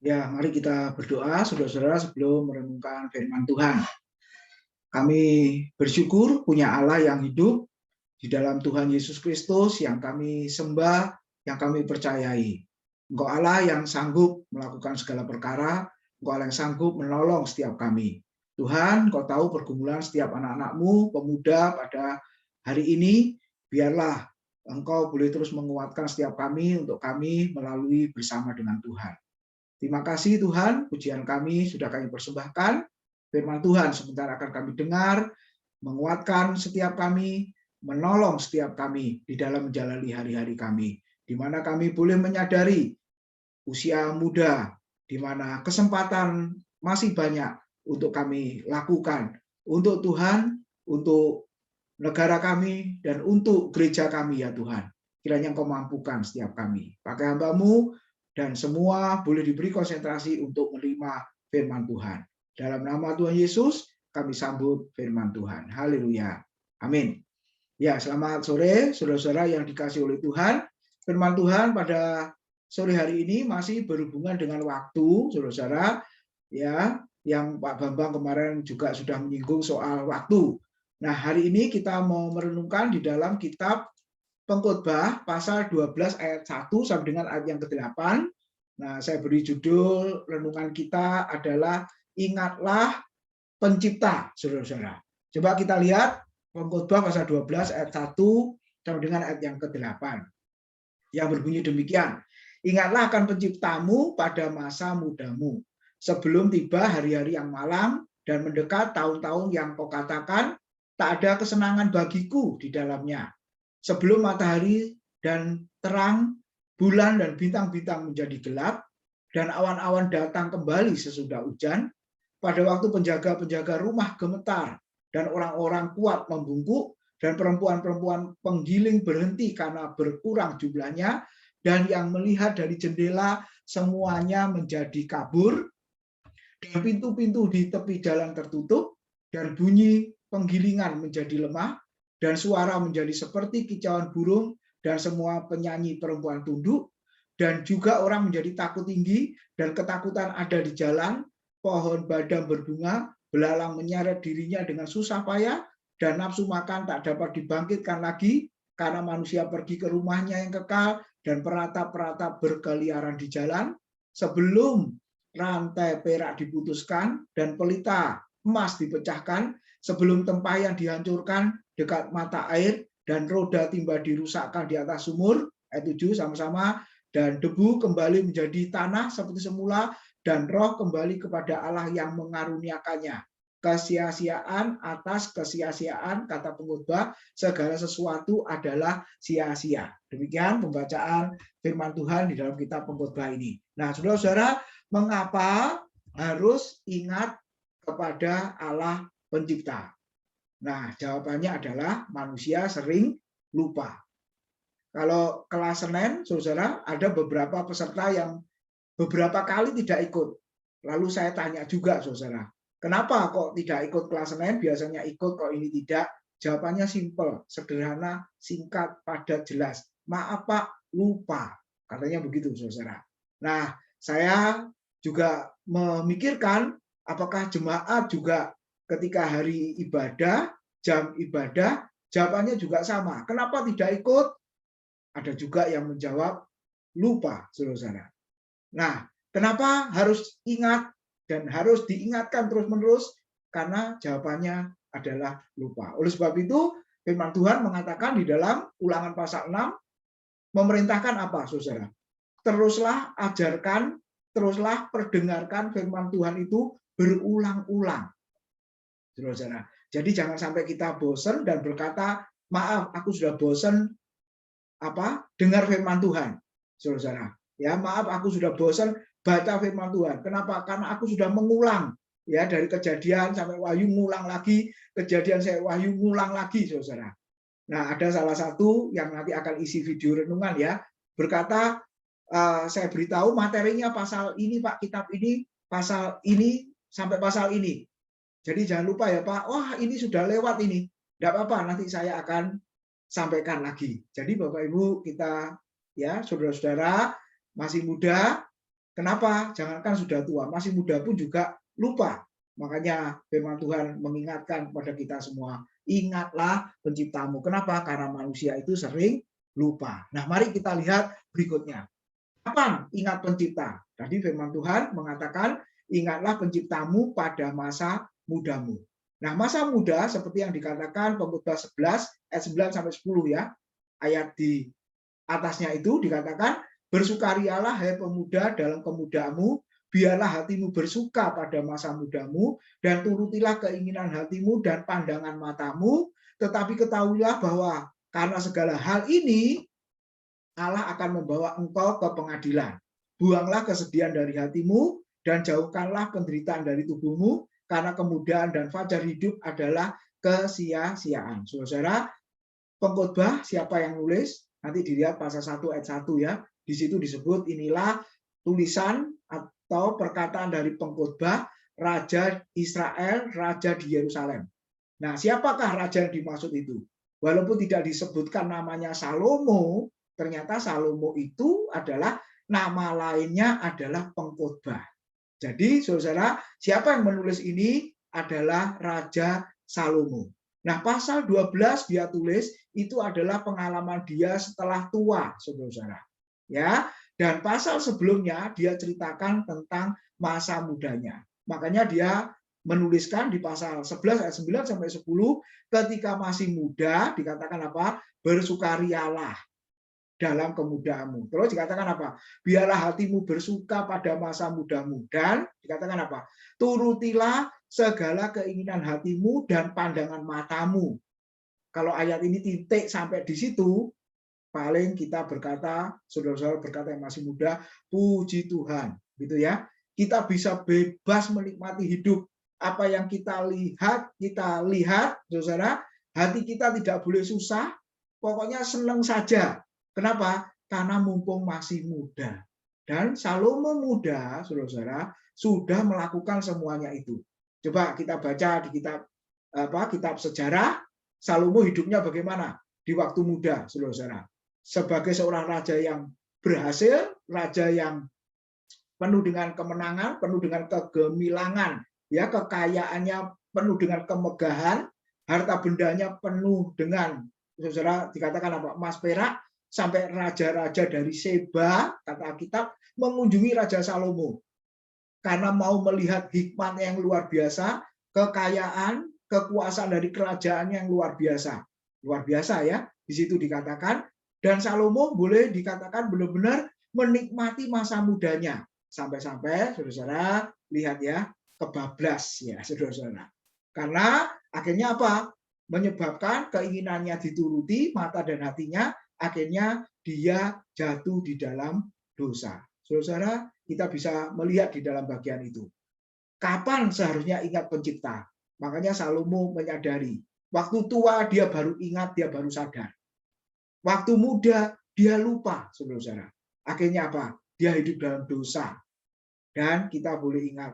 Ya, mari kita berdoa, saudara-saudara, sebelum merenungkan firman Tuhan. Kami bersyukur punya Allah yang hidup di dalam Tuhan Yesus Kristus yang kami sembah, yang kami percayai. Engkau Allah yang sanggup melakukan segala perkara, Engkau Allah yang sanggup menolong setiap kami. Tuhan, Engkau tahu pergumulan setiap anak-anak-Mu, pemuda pada hari ini, biarlah Engkau boleh terus menguatkan setiap kami untuk kami melalui bersama dengan Tuhan. Terima kasih Tuhan, pujian kami sudah kami persembahkan. Firman Tuhan sebentar akan kami dengar, menguatkan setiap kami, menolong setiap kami di dalam menjalani hari-hari kami, di mana kami boleh menyadari usia muda, di mana kesempatan masih banyak untuk kami lakukan, untuk Tuhan, untuk negara kami, dan untuk gereja kami ya Tuhan. Kiranya Engkau mampukan setiap kami. Pakai hamba-Mu, dan semua boleh diberi konsentrasi untuk menerima firman Tuhan. Dalam nama Tuhan Yesus, kami sambut firman Tuhan. Haleluya. Amin. Ya, selamat sore, saudara-saudara yang dikasihi oleh Tuhan. Firman Tuhan pada sore hari ini masih berhubungan dengan waktu, saudara-saudara. Ya, yang Pak Bambang kemarin juga sudah menyinggung soal waktu. Nah, hari ini kita mau merenungkan di dalam kitab Pengkhotbah pasal 12 ayat 1 sampai dengan ayat yang ke-8. Nah, saya beri judul renungan kita adalah Ingatlah Pencipta, saudara-saudara. Coba kita lihat Pengkhotbah pasal 12 ayat 1 sampai dengan ayat yang ke-8. Yang berbunyi demikian. Ingatlah akan penciptamu pada masa mudamu, sebelum tiba hari-hari yang malam dan mendekat tahun-tahun yang kau katakan, tak ada kesenangan bagiku di dalamnya. Sebelum matahari dan terang, bulan dan bintang-bintang menjadi gelap, dan awan-awan datang kembali sesudah hujan, pada waktu penjaga-penjaga rumah gemetar, dan orang-orang kuat membungkuk, dan perempuan-perempuan penggiling berhenti karena berkurang jumlahnya, dan yang melihat dari jendela semuanya menjadi kabur, dan pintu-pintu di tepi jalan tertutup, dan bunyi penggilingan menjadi lemah, dan suara menjadi seperti kicauan burung, dan semua penyanyi perempuan tunduk, dan juga orang menjadi takut tinggi, dan ketakutan ada di jalan, pohon badam berbunga, belalang menyeret dirinya dengan susah payah, dan nafsu makan tak dapat dibangkitkan lagi, karena manusia pergi ke rumahnya yang kekal, dan peratap-peratap berkeliaran di jalan, sebelum rantai perak diputuskan, dan pelita emas dipecahkan, sebelum tempayan dihancurkan dekat mata air, dan roda timba dirusakkan di atas sumur, ayat 7 sama-sama, dan debu kembali menjadi tanah seperti semula, dan roh kembali kepada Allah yang mengaruniakannya. Kesia-siaan atas kesia-siaan, kata pengkhotbah, segala sesuatu adalah sia-sia. Demikian pembacaan firman Tuhan di dalam kitab Pengkhotbah ini. Nah, saudara-saudara, mengapa harus ingat kepada Allah pencipta? Nah, jawabannya adalah manusia sering lupa. Kalau kelas Senin, saudara, ada beberapa peserta yang beberapa kali tidak ikut. Lalu saya tanya juga, saudara, kenapa kok tidak ikut kelas Senin? Biasanya ikut, kok ini tidak? Jawabannya simpel, sederhana, singkat, padat, jelas. Maaf Pak, lupa. Katanya begitu, saudara. Nah, saya juga memikirkan apakah jemaat juga ketika hari ibadah, jam ibadah, jawabannya juga sama. Kenapa tidak ikut? Ada juga yang menjawab lupa, saudara. Nah, kenapa harus ingat dan harus diingatkan terus-menerus? Karena jawabannya adalah lupa. Oleh sebab itu, firman Tuhan mengatakan di dalam Ulangan pasal 6, memerintahkan apa, saudara? Teruslah ajarkan, teruslah perdengarkan firman Tuhan itu berulang-ulang, saudara. Jadi jangan sampai kita bosan dan berkata, maaf, aku sudah bosan dengar firman Tuhan, saudara. Ya, maaf, aku sudah bosan baca firman Tuhan. Kenapa? Karena aku sudah mengulang, ya, dari Kejadian sampai Wahyu, ngulang lagi, Kejadian sampai Wahyu, ngulang lagi, saudara. Nah, ada salah satu yang nanti akan isi video renungan, ya, berkata, saya beritahu materinya pasal ini Pak, kitab ini, pasal ini sampai pasal ini. Jadi jangan lupa ya Pak, wah ini sudah lewat ini. Tidak apa-apa, nanti saya akan sampaikan lagi. Jadi Bapak Ibu, kita, ya, saudara-saudara masih muda, Kenapa? Jangankan sudah tua, masih muda pun juga lupa. Makanya firman Tuhan mengingatkan kepada kita semua, ingatlah penciptamu. Kenapa? Karena manusia itu sering lupa. Nah, mari kita lihat berikutnya. Kapan ingat pencipta? Tadi firman Tuhan mengatakan, ingatlah penciptamu pada masa mudamu. Nah, masa muda seperti yang dikatakan Pengkhotbah 11 ayat 9 sampai 10 ya. Ayat di atasnya itu dikatakan, bersukarialah hai pemuda dalam kemudamu, biarlah hatimu bersuka pada masa mudamu, dan turutilah keinginan hatimu dan pandangan matamu, tetapi ketahuilah bahwa karena segala hal ini, Allah akan membawa engkau ke pengadilan. Buanglah kesedihan dari hatimu, dan jauhkanlah penderitaan dari tubuhmu, karena kemudahan dan fajar hidup adalah kesia-siaan. Saudara, Pengkhotbah siapa yang nulis? Nanti dilihat pasal 1 ayat 1 ya. Di situ disebut inilah tulisan atau perkataan dari pengkhotbah Raja Israel, Raja di Yerusalem. Nah, siapakah raja yang dimaksud itu? Walaupun tidak disebutkan namanya Salomo, ternyata Salomo itu adalah nama lainnya adalah pengkhotbah. Jadi, saudara, siapa yang menulis ini adalah Raja Salomo. Nah, pasal 12 dia tulis itu adalah pengalaman dia setelah tua, saudara-saudara. Ya, dan pasal sebelumnya dia ceritakan tentang masa mudanya. Makanya dia menuliskan di pasal 11 ayat 9 sampai 10, ketika masih muda dikatakan apa? Bersukarialah dalam kemudaanmu. Terus dikatakan apa? Biarlah hatimu bersuka pada masa mudamu. Dan dikatakan apa? Turutilah segala keinginan hatimu dan pandangan matamu. Kalau ayat ini titik sampai di situ, paling kita berkata, saudara-saudara berkata yang masih muda, puji Tuhan, gitu ya. Kita bisa bebas menikmati hidup. Apa yang kita lihat, saudara, hati kita tidak boleh susah, pokoknya senang saja. Kenapa? Karena mumpung masih muda. Dan Salomo muda, saudara-saudara, sudah melakukan semuanya itu. Coba kita baca di kitab sejarah, Salomo hidupnya bagaimana di waktu muda, saudara-saudara. Sebagai seorang raja yang berhasil, raja yang penuh dengan kemenangan, penuh dengan kegemilangan, ya, kekayaannya penuh dengan kemegahan, harta bendanya penuh dengan, saudara, dikatakan apa? Emas perak, sampai raja-raja dari Seba, kata Alkitab, mengunjungi Raja Salomo karena mau melihat hikmat yang luar biasa, kekayaan, kekuasaan dari kerajaan yang luar biasa. Luar biasa ya, di situ dikatakan, dan Salomo boleh dikatakan benar-benar menikmati masa mudanya. Sampai-sampai, saudara-saudara, lihat ya, kebablas ya, saudara-saudara. Karena akhirnya apa? Menyebabkan keinginannya dituruti, mata dan hatinya, akhirnya dia jatuh di dalam dosa. Saudara-saudara, kita bisa melihat di dalam bagian itu. Kapan seharusnya ingat pencipta? Makanya Salomo menyadari, waktu tua dia baru ingat, dia baru sadar. Waktu muda dia lupa, saudara-saudara. Akhirnya apa? Dia hidup dalam dosa. Dan kita boleh ingat,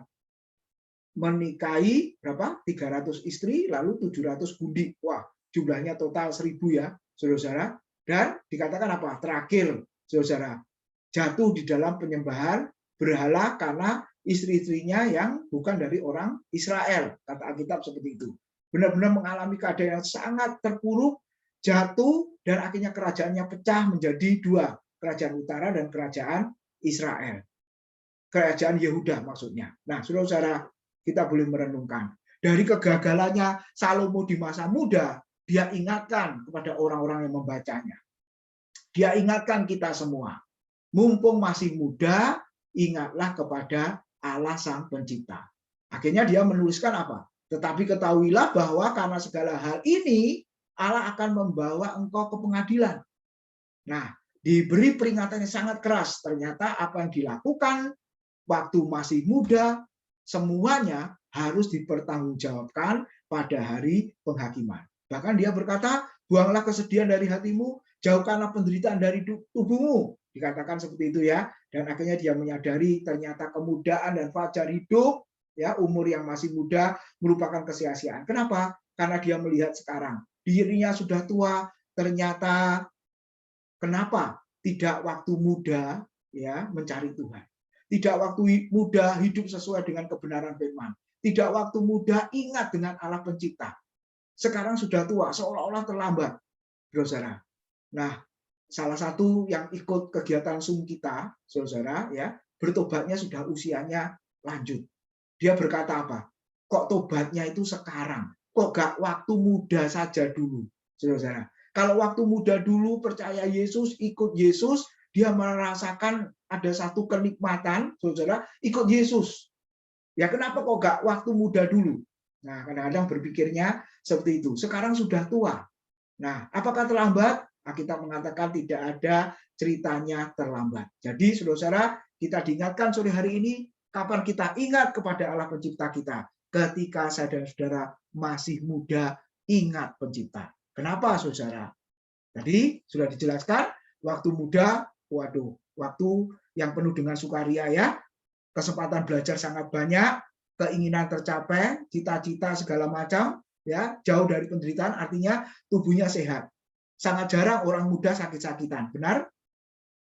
menikahi berapa? 300 istri, lalu 700 budik. Wah, jumlahnya total 1000 ya, saudara-saudara. Dan dikatakan apa? Terakhir, saudara-saudara, jatuh di dalam penyembahan berhala karena istri-istrinya yang bukan dari orang Israel. Kata Alkitab seperti itu. Benar-benar mengalami keadaan yang sangat terpuruk, jatuh, dan akhirnya kerajaannya pecah menjadi dua. Kerajaan utara dan kerajaan Israel. Kerajaan Yehuda maksudnya. Nah, saudara-saudara, kita boleh merenungkan. Dari kegagalannya Salomo di masa muda, dia ingatkan kepada orang-orang yang membacanya. Dia ingatkan kita semua. Mumpung masih muda, ingatlah kepada Allah Sang Pencipta. Akhirnya dia menuliskan apa? Tetapi ketahuilah bahwa karena segala hal ini, Allah akan membawa engkau ke pengadilan. Nah, diberi peringatan yang sangat keras. Ternyata apa yang dilakukan waktu masih muda, semuanya harus dipertanggungjawabkan pada hari penghakiman. Bahkan dia berkata, buanglah kesedihan dari hatimu, jauhkanlah penderitaan dari tubuhmu. Dikatakan seperti itu ya. Dan akhirnya dia menyadari ternyata kemudaan dan fajar hidup, ya, umur yang masih muda merupakan kesia-siaan. Kenapa? Karena dia melihat sekarang dirinya sudah tua, ternyata kenapa tidak waktu muda ya mencari Tuhan. Tidak waktu muda hidup sesuai dengan kebenaran firman. Tidak waktu muda ingat dengan Allah pencipta. Sekarang sudah tua, seolah-olah terlambat, saudara. Nah, salah satu yang ikut kegiatan Zoom kita, saudara, ya, bertobatnya sudah usianya lanjut. Dia berkata apa? Kok tobatnya itu sekarang? Kok gak waktu muda saja dulu, saudara? Kalau waktu muda dulu percaya Yesus, ikut Yesus, dia merasakan ada satu kenikmatan, saudara, ikut Yesus. Ya kenapa kok gak waktu muda dulu? Nah, kadang-kadang berpikirnya seperti itu. Sekarang sudah tua. Nah, apakah terlambat? Nah, kita mengatakan tidak ada ceritanya terlambat. Jadi, saudara-saudara, kita diingatkan sore hari ini, kapan kita ingat kepada Allah pencipta kita? Ketika saya dan saudara masih muda, ingat pencipta. Kenapa, saudara? Tadi sudah dijelaskan, waktu muda, waduh, waktu yang penuh dengan sukaria ya, kesempatan belajar sangat banyak, keinginan tercapai, cita-cita segala macam, ya, jauh dari penderitaan, artinya tubuhnya sehat. Sangat jarang orang muda sakit-sakitan, benar?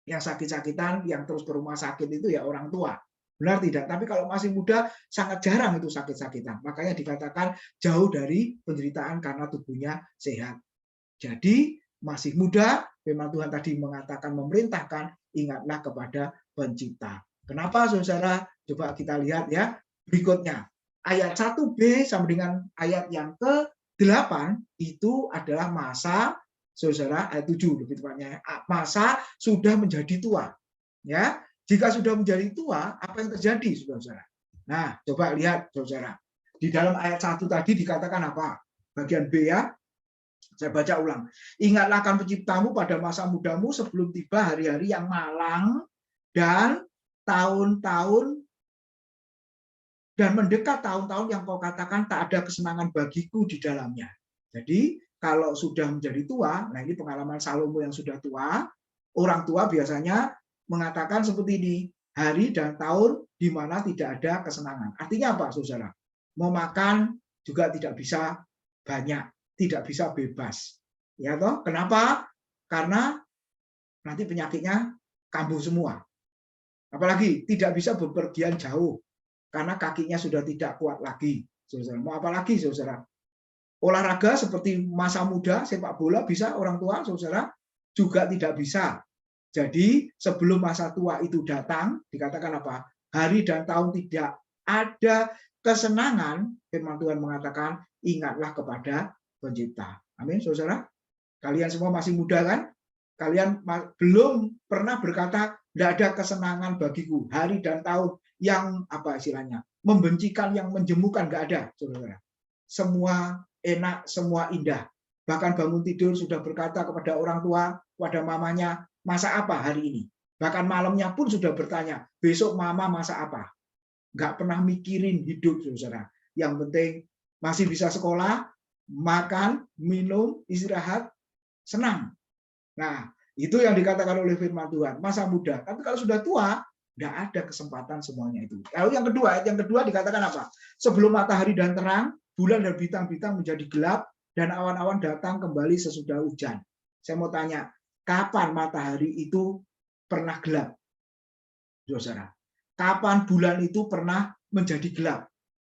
Yang sakit-sakitan, yang terus ke rumah sakit itu ya orang tua. Benar tidak? Tapi kalau masih muda, sangat jarang itu sakit-sakitan. Makanya dikatakan jauh dari penderitaan karena tubuhnya sehat. Jadi, masih muda, firman Tuhan tadi mengatakan, memerintahkan, ingatlah kepada pencipta. Kenapa, saudara? Coba kita lihat ya, berikutnya. Ayat 1b sampai dengan ayat yang ke-8, itu adalah masa, saudara, ayat 7 lebih tepatnya, masa sudah menjadi tua. Ya, jika sudah menjadi tua, apa yang terjadi, saudara? Nah, coba lihat, saudara. Di dalam ayat 1 tadi dikatakan apa? Bagian B ya. Saya baca ulang. Ingatlah akan penciptamu pada masa mudamu sebelum tiba hari-hari yang malang dan tahun-tahun dan mendekat tahun-tahun yang kau katakan tak ada kesenangan bagiku di dalamnya. Jadi kalau sudah menjadi tua, nah ini pengalaman Salomo yang sudah tua, orang tua biasanya mengatakan seperti ini, hari dan tahun di mana tidak ada kesenangan. Artinya apa, saudara? Mau makan juga tidak bisa banyak, tidak bisa bebas. Ya toh? Kenapa? Karena nanti penyakitnya kambuh semua. Apalagi tidak bisa bepergian jauh karena kakinya sudah tidak kuat lagi. Saudara, mau apa lagi, saudara? Olahraga seperti masa muda, sepak bola bisa orang tua, saudara, juga tidak bisa. Jadi sebelum masa tua itu datang, dikatakan apa? Hari dan tahun tidak ada kesenangan, firman Tuhan mengatakan, ingatlah kepada pencipta. Amin, saudara. Kalian semua masih muda kan? Kalian belum pernah berkata, tidak ada kesenangan bagiku. Hari dan tahun yang apa istilahnya? Membencikan, yang menjemukan, nggak ada, saudara. Semua enak, semua indah. Bahkan bangun tidur sudah berkata kepada orang tua, kepada mamanya, masak apa hari ini? Bahkan malamnya pun sudah bertanya, besok mama masak apa? Nggak pernah mikirin hidup, saudara. Yang penting masih bisa sekolah, makan, minum, istirahat, senang. Nah, itu yang dikatakan oleh firman Tuhan, masa muda. Tapi kalau sudah tua, nggak ada kesempatan semuanya itu. Lalu yang kedua dikatakan apa? Sebelum matahari dan terang, bulan dan bintang-bintang menjadi gelap, dan awan-awan datang kembali sesudah hujan. Saya mau tanya, kapan matahari itu pernah gelap? Saudara, kapan bulan itu pernah menjadi gelap?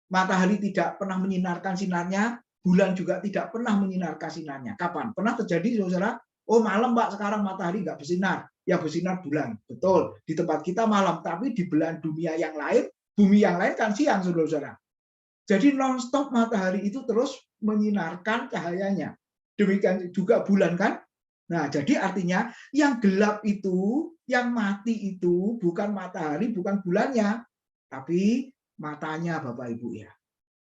Matahari tidak pernah menyinarkan sinarnya, bulan juga tidak pernah menyinarkan sinarnya. Kapan? Pernah terjadi, saudara? Oh, malam, Pak, sekarang matahari nggak bersinar. Ya, bersinar bulan. Betul, di tempat kita malam, tapi di belahan dunia yang lain, bumi yang lain kan siang, saudara-saudara. Jadi non-stop matahari itu terus menyinarkan cahayanya. Demikian juga bulan kan? Nah, jadi artinya yang gelap itu, yang mati itu bukan matahari, bukan bulannya, tapi matanya, Bapak Ibu ya.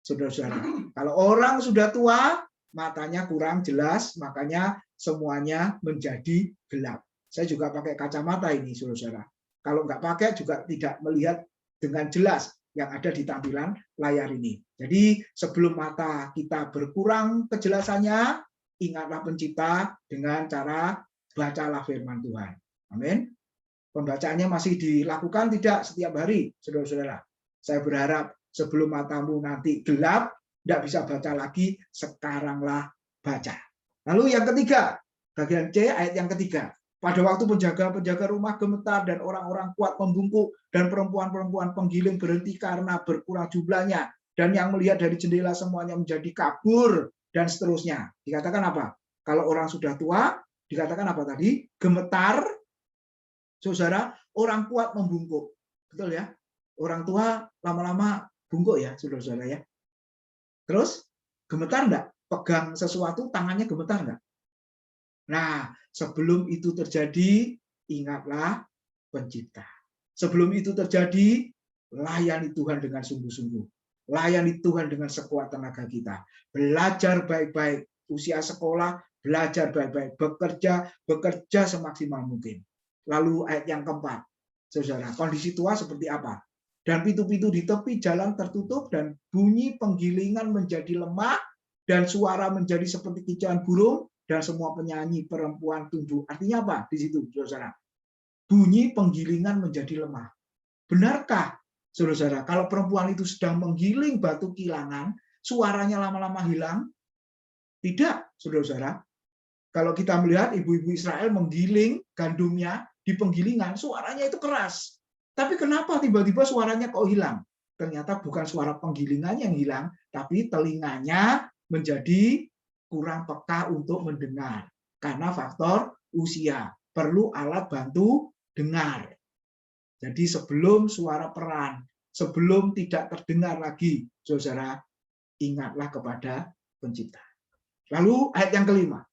Saudara-saudara, kalau orang sudah tua, matanya kurang jelas, makanya semuanya menjadi gelap. Saya juga pakai kacamata ini, saudara-saudara. Kalau nggak pakai juga tidak melihat dengan jelas yang ada di tampilan layar ini. Jadi sebelum mata kita berkurang kejelasannya, ingatlah pencipta dengan cara bacalah firman Tuhan. Amin. Pembacaannya masih dilakukan tidak setiap hari, saudara-saudara. Saya berharap sebelum matamu nanti gelap, tidak bisa baca lagi, sekaranglah baca. Lalu yang ketiga, bagian C ayat yang ketiga. Pada waktu penjaga-penjaga rumah gemetar dan orang-orang kuat membungkuk dan perempuan-perempuan penggiling berhenti karena berkurang jumlahnya. Dan yang melihat dari jendela semuanya menjadi kabur dan seterusnya. Dikatakan apa? Kalau orang sudah tua, dikatakan apa tadi? Gemetar, saudara, orang kuat membungkuk. Betul ya? Orang tua lama-lama bungkuk ya, saudara-saudara ya. Terus, gemetar enggak? Pegang sesuatu, tangannya gemetar enggak? Nah, sebelum itu terjadi, ingatlah Pencipta. Sebelum itu terjadi, layani Tuhan dengan sungguh-sungguh. Layani Tuhan dengan sekuat tenaga kita. Belajar baik-baik. Usia sekolah, belajar baik-baik. Bekerja semaksimal mungkin. Lalu ayat yang keempat. Saudara, kondisi tua seperti apa? Dan pintu-pintu di tepi jalan tertutup dan bunyi penggilingan menjadi lemah dan suara menjadi seperti kicauan burung dan semua penyanyi perempuan tunduk. Artinya apa di situ, saudara? Bunyi penggilingan menjadi lemah. Benarkah, saudara, kalau perempuan itu sedang menggiling batu kilangan, suaranya lama-lama hilang? Tidak, saudara. Kalau kita melihat ibu-ibu Israel menggiling gandumnya di penggilingan, suaranya itu keras. Tapi kenapa tiba-tiba suaranya kok hilang? Ternyata bukan suara penggilingan yang hilang, tapi telinganya menjadi kurang peka untuk mendengar. Karena faktor usia. Perlu alat bantu dengar. Jadi sebelum suara peran, sebelum tidak terdengar lagi, saudara, ingatlah kepada Pencipta. Lalu ayat yang kelima.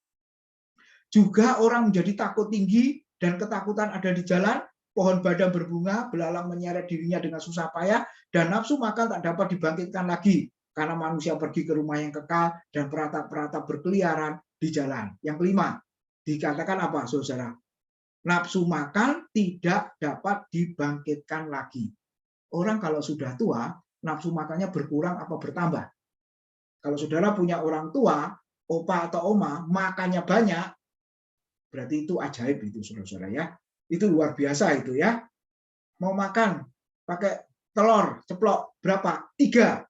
Juga orang menjadi takut tinggi dan ketakutan ada di jalan, pohon badang berbunga, belalang menyeret dirinya dengan susah payah, dan nafsu makan tak dapat dibangkitkan lagi, karena manusia pergi ke rumah yang kekal, dan peratap-peratap berkeliaran di jalan. Yang kelima, dikatakan apa, saudara? Nafsu makan tidak dapat dibangkitkan lagi. Orang kalau sudah tua, nafsu makannya berkurang apa bertambah? Kalau saudara punya orang tua, opa atau oma, makannya banyak, berarti itu ajaib itu, saudara-saudara ya. Itu luar biasa itu ya. Mau makan pakai telur ceplok berapa? 3.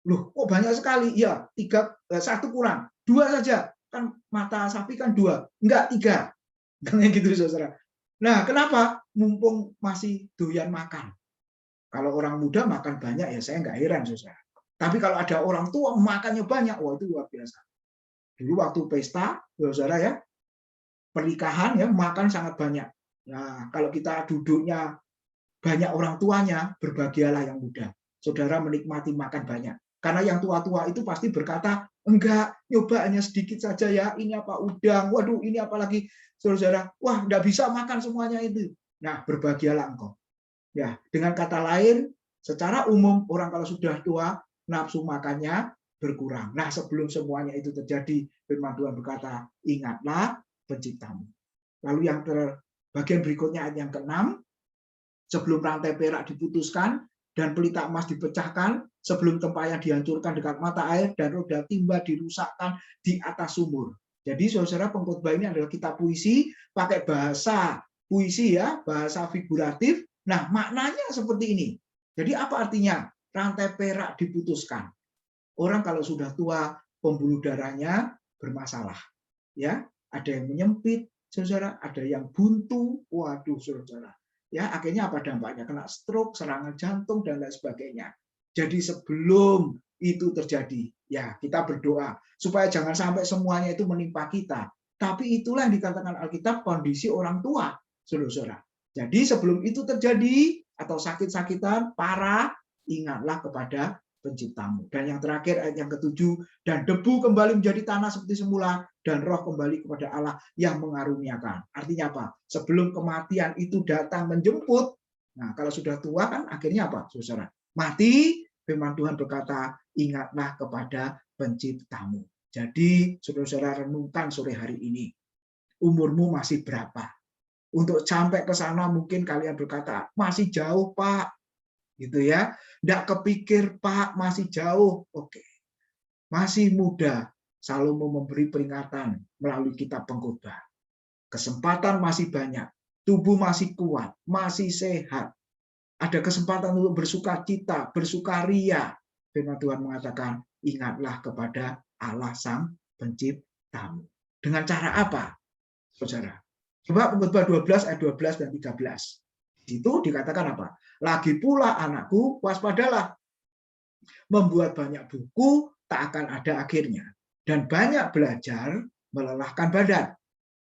Loh, kok banyak sekali? Ya, 3, 1 kurang. 2 saja. Kan mata sapi kan 2. Enggak, 3. Kayak gitu, saudara. Nah, kenapa? Mumpung masih doyan makan. Kalau orang muda makan banyak ya saya enggak heran, saudara. Tapi kalau ada orang tua makannya banyak, wah itu luar biasa. Dulu waktu pesta, saudara ya, pernikahan ya makan sangat banyak. Nah, kalau kita duduknya banyak orang tuanya, berbahagialah yang muda. Saudara menikmati makan banyak. Karena yang tua-tua itu pasti berkata, enggak, nyoba hanya sedikit saja ya, ini apa udang, waduh ini apalagi, saudara, wah enggak bisa makan semuanya itu. Nah, berbahagialah engkau. Ya, dengan kata lain, secara umum orang kalau sudah tua, nafsu makannya berkurang. Nah, sebelum semuanya itu terjadi, firman Tuhan berkata, ingatlah Penciptamu. Lalu yang bagian berikutnya ayat yang ke-6, sebelum rantai perak diputuskan dan pelita emas dipecahkan, sebelum tempayan dihancurkan dekat mata air dan roda timba dirusakkan di atas sumur. Jadi saudara, pengkhotbah ini adalah kitab puisi, pakai bahasa puisi ya, bahasa figuratif. Nah, maknanya seperti ini. Jadi apa artinya? Rantai perak diputuskan. Orang kalau sudah tua, pembuluh darahnya bermasalah. Ya, ada yang menyempit, saudara, ada yang buntu, waduh, saudara. Ya, akhirnya apa dampaknya? Kena stroke, serangan jantung dan lain sebagainya. Jadi sebelum itu terjadi, ya kita berdoa supaya jangan sampai semuanya itu menimpa kita. Tapi itulah yang dikatakan Alkitab kondisi orang tua, saudara. Jadi sebelum itu terjadi atau sakit-sakitan parah, ingatlah kepada Penciptamu. Dan yang terakhir ayat yang ke-7, dan debu kembali menjadi tanah seperti semula, dan roh kembali kepada Allah yang mengaruniakan. Artinya apa? Sebelum kematian itu datang menjemput, nah kalau sudah tua kan akhirnya apa, saudara? Mati, firman Tuhan berkata, ingatlah kepada Penciptamu. Jadi, saudara-saudara renungkan sore hari ini, umurmu masih berapa? Untuk sampai ke sana mungkin kalian berkata, masih jauh Pak, gitu ya. Nggak kepikir Pak, masih jauh. Oke. Masih muda. Salomo memberi peringatan melalui kitab Pengkhotbah. Kesempatan masih banyak. Tubuh masih kuat, masih sehat. Ada kesempatan untuk bersukacita, bersukaria. Firman Tuhan mengatakan, ingatlah kepada Allah Sang Penciptamu. Dengan cara apa, saudara? Coba Pengkhotbah 12 ayat 12 dan 13. Itu dikatakan apa? Lagi pula anakku, waspadalah. Membuat banyak buku tak akan ada akhirnya. Dan banyak belajar melelahkan badan.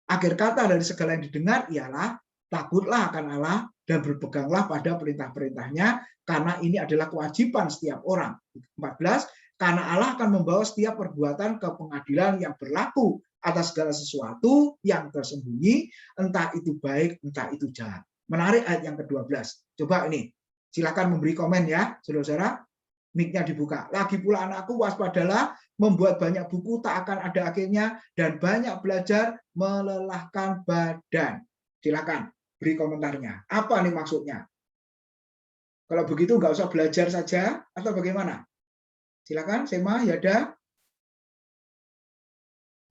Akhir kata dari segala yang didengar ialah takutlah akan Allah dan berpeganglah pada perintah-perintahnya, karena ini adalah kewajiban setiap orang. 14, karena Allah akan membawa setiap perbuatan ke pengadilan yang berlaku atas segala sesuatu yang tersembunyi, entah itu baik, entah itu jahat. Menarik ayat yang ke-12. Coba ini, silakan memberi komen ya, saudara-saudara. Mic-nya dibuka. Lagi pula anakku, waspadalah, membuat banyak buku tak akan ada akhirnya, dan banyak belajar melelahkan badan. Silakan beri komentarnya. Apa nih maksudnya? Kalau begitu nggak usah belajar saja atau bagaimana? Silakan, Sema, Yada.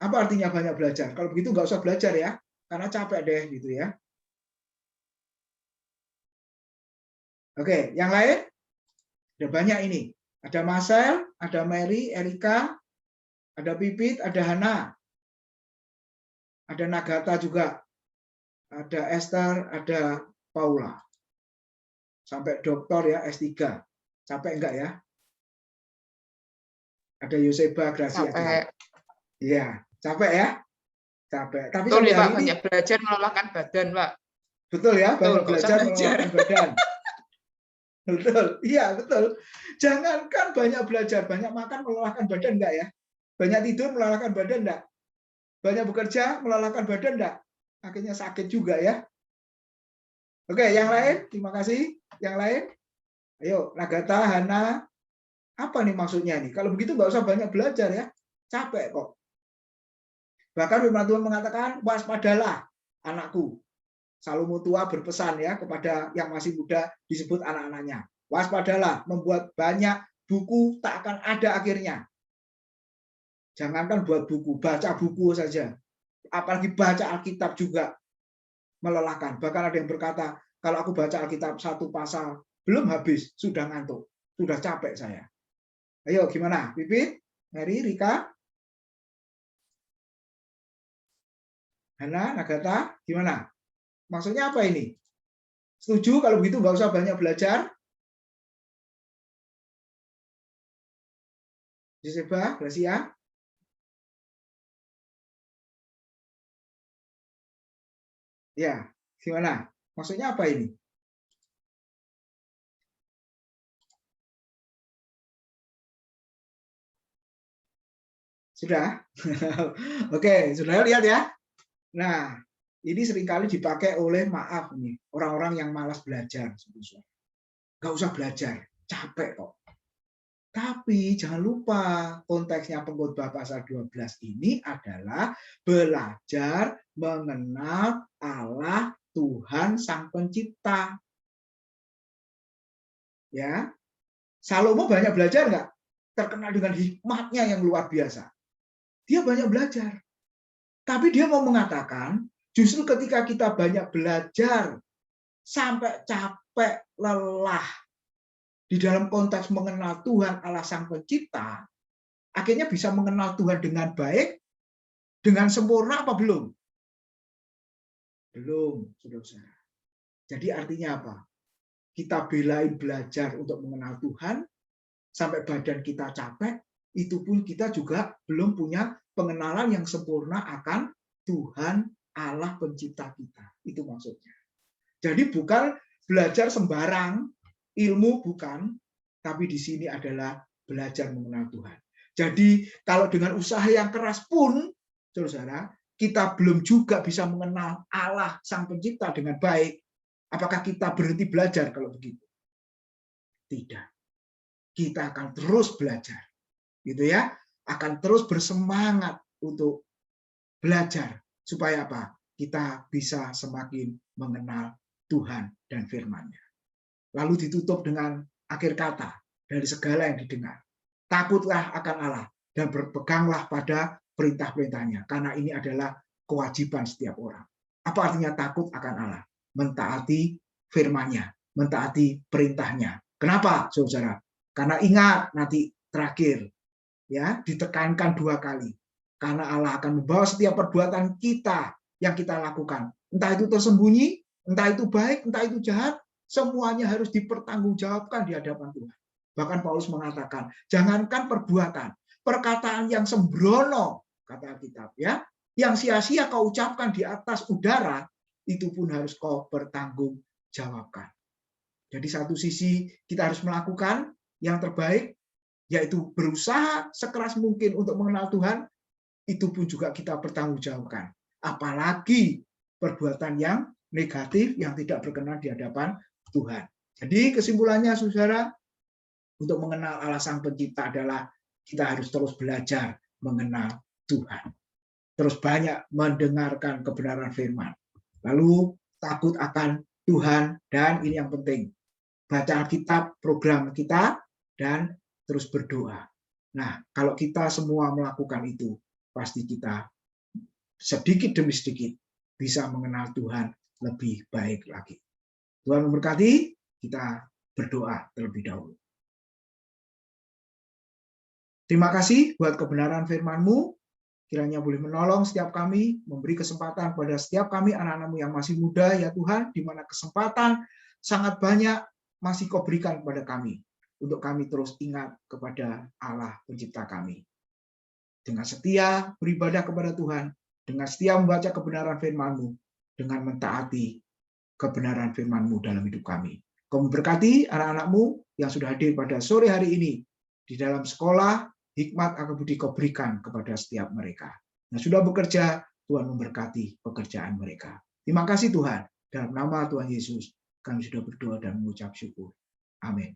Apa artinya banyak belajar? Kalau begitu nggak usah belajar ya, karena capek deh gitu ya. Oke, yang lain? Ada banyak ini. Ada Marcel, ada Mary, Erika, ada Pipit, ada Hana, ada Nagata juga, ada Esther, ada Paula. Sampai doktor ya, S3. Capek enggak ya? Ada Yoseba, Gracia. Capek. Iya, capek ya? Capek. Tapi betul sampai ya, hari Pak, ini banyak belajar melelahkan badan, Pak. betul ya, Betul, banyak belajar melelahkan badan. Betul, iya betul. Jangankan banyak belajar, banyak makan melelahkan badan enggak ya? Banyak tidur melelahkan badan enggak? Banyak bekerja melelahkan badan enggak? Akhirnya sakit juga ya. Oke, yang lain? Terima kasih. Yang lain? Ayo, Nagata, Hana. Apa nih maksudnya nih? Kalau begitu nggak usah banyak belajar ya. Capek kok. Bahkan firman Tuhan mengatakan, waspadalah anakku. Salomo tua berpesan ya kepada yang masih muda, disebut anak-anaknya. Waspadalah, membuat banyak buku tak akan ada akhirnya. Jangankan buat buku, baca buku saja. Apalagi baca Alkitab juga melelahkan. Bahkan ada yang berkata, kalau aku baca Alkitab satu pasal, belum habis, sudah ngantuk. Sudah capek saya. Ayo, gimana? Pipit? Mary, Rika? Hana, Nagata? Gimana? Maksudnya apa ini? Setuju kalau begitu nggak usah banyak belajar? Joseba, Gracia? Ya, gimana? Maksudnya apa ini? Sudah? Oke, sudah lihat ya? Nah, ini seringkali dipakai oleh, maaf nih, orang-orang yang malas belajar. Nggak usah belajar, capek kok. Tapi jangan lupa konteksnya Pengkhotbah pasal 12 ini adalah belajar mengenal Allah Tuhan Sang Pencipta. Ya, Salomo banyak belajar nggak? Terkenal dengan hikmatnya yang luar biasa. Dia banyak belajar. Tapi dia mau mengatakan, justru ketika kita banyak belajar sampai capek, lelah di dalam konteks mengenal Tuhan Allah Sang Pencipta, akhirnya bisa mengenal Tuhan dengan baik, dengan sempurna apa belum? Belum, saudara-saudara. Jadi artinya apa? Kita belain belajar untuk mengenal Tuhan, sampai badan kita capek, itu pun kita juga belum punya pengenalan yang sempurna akan Tuhan Allah Pencipta kita. Itu maksudnya. Jadi bukan belajar sembarang, ilmu bukan, tapi di sini adalah belajar mengenal Tuhan. Jadi kalau dengan usaha yang keras pun, saudara, kita belum juga bisa mengenal Allah Sang Pencipta dengan baik. Apakah kita berhenti belajar kalau begitu? Tidak. Kita akan terus belajar. Gitu ya. Akan terus bersemangat untuk belajar. Supaya apa? Kita bisa semakin mengenal Tuhan dan firman-Nya. Lalu ditutup dengan akhir kata dari segala yang didengar. Takutlah akan Allah dan berpeganglah pada perintah-perintahnya, karena ini adalah kewajiban setiap orang. Apa artinya takut akan Allah? Mentaati firman-Nya, mentaati perintahnya. Kenapa, saudara? Karena ingat nanti terakhir, ya ditekankan 2 kali. Karena Allah akan membawa setiap perbuatan kita yang kita lakukan Entah itu tersembunyi, entah itu baik, entah itu jahat, semuanya harus dipertanggungjawabkan di hadapan Tuhan. Bahkan Paulus mengatakan, jangankan perbuatan, perkataan yang sembrono, kata Alkitab, ya, yang sia-sia kau ucapkan di atas udara, itu pun harus kau pertanggungjawabkan. Jadi satu sisi kita harus melakukan yang terbaik, yaitu berusaha sekeras mungkin untuk mengenal Tuhan, itu pun juga kita pertanggungjawabkan. Apalagi perbuatan yang negatif yang tidak berkenan di hadapan Tuhan. Jadi kesimpulannya, saudara, untuk mengenal Allah Sang Pencipta adalah kita harus terus belajar mengenal Tuhan. Terus banyak mendengarkan kebenaran firman. Lalu takut akan Tuhan, dan ini yang penting, baca Alkitab, program kita, dan terus berdoa. Nah, kalau kita semua melakukan itu, pasti kita sedikit demi sedikit bisa mengenal Tuhan lebih baik lagi. Tuhan memberkati, kita berdoa terlebih dahulu. Terima kasih buat kebenaran firman-Mu, kiranya boleh menolong setiap kami, memberi kesempatan pada setiap kami anak-anak-Mu yang masih muda, ya Tuhan, di mana kesempatan sangat banyak masih Kau berikan kepada kami, untuk kami terus ingat kepada Allah Pencipta kami. Dengan setia beribadah kepada Tuhan, dengan setia membaca kebenaran firman-Mu, dengan mentaati kebenaran firman-Mu dalam hidup kami. Kau memberkati anak-anak-Mu yang sudah hadir pada sore hari ini, di dalam sekolah, hikmat akan budi Kau berikan kepada setiap mereka. Yang sudah bekerja, Tuhan memberkati pekerjaan mereka. Terima kasih Tuhan. Dalam nama Tuhan Yesus, kami sudah berdoa dan mengucap syukur. Amin.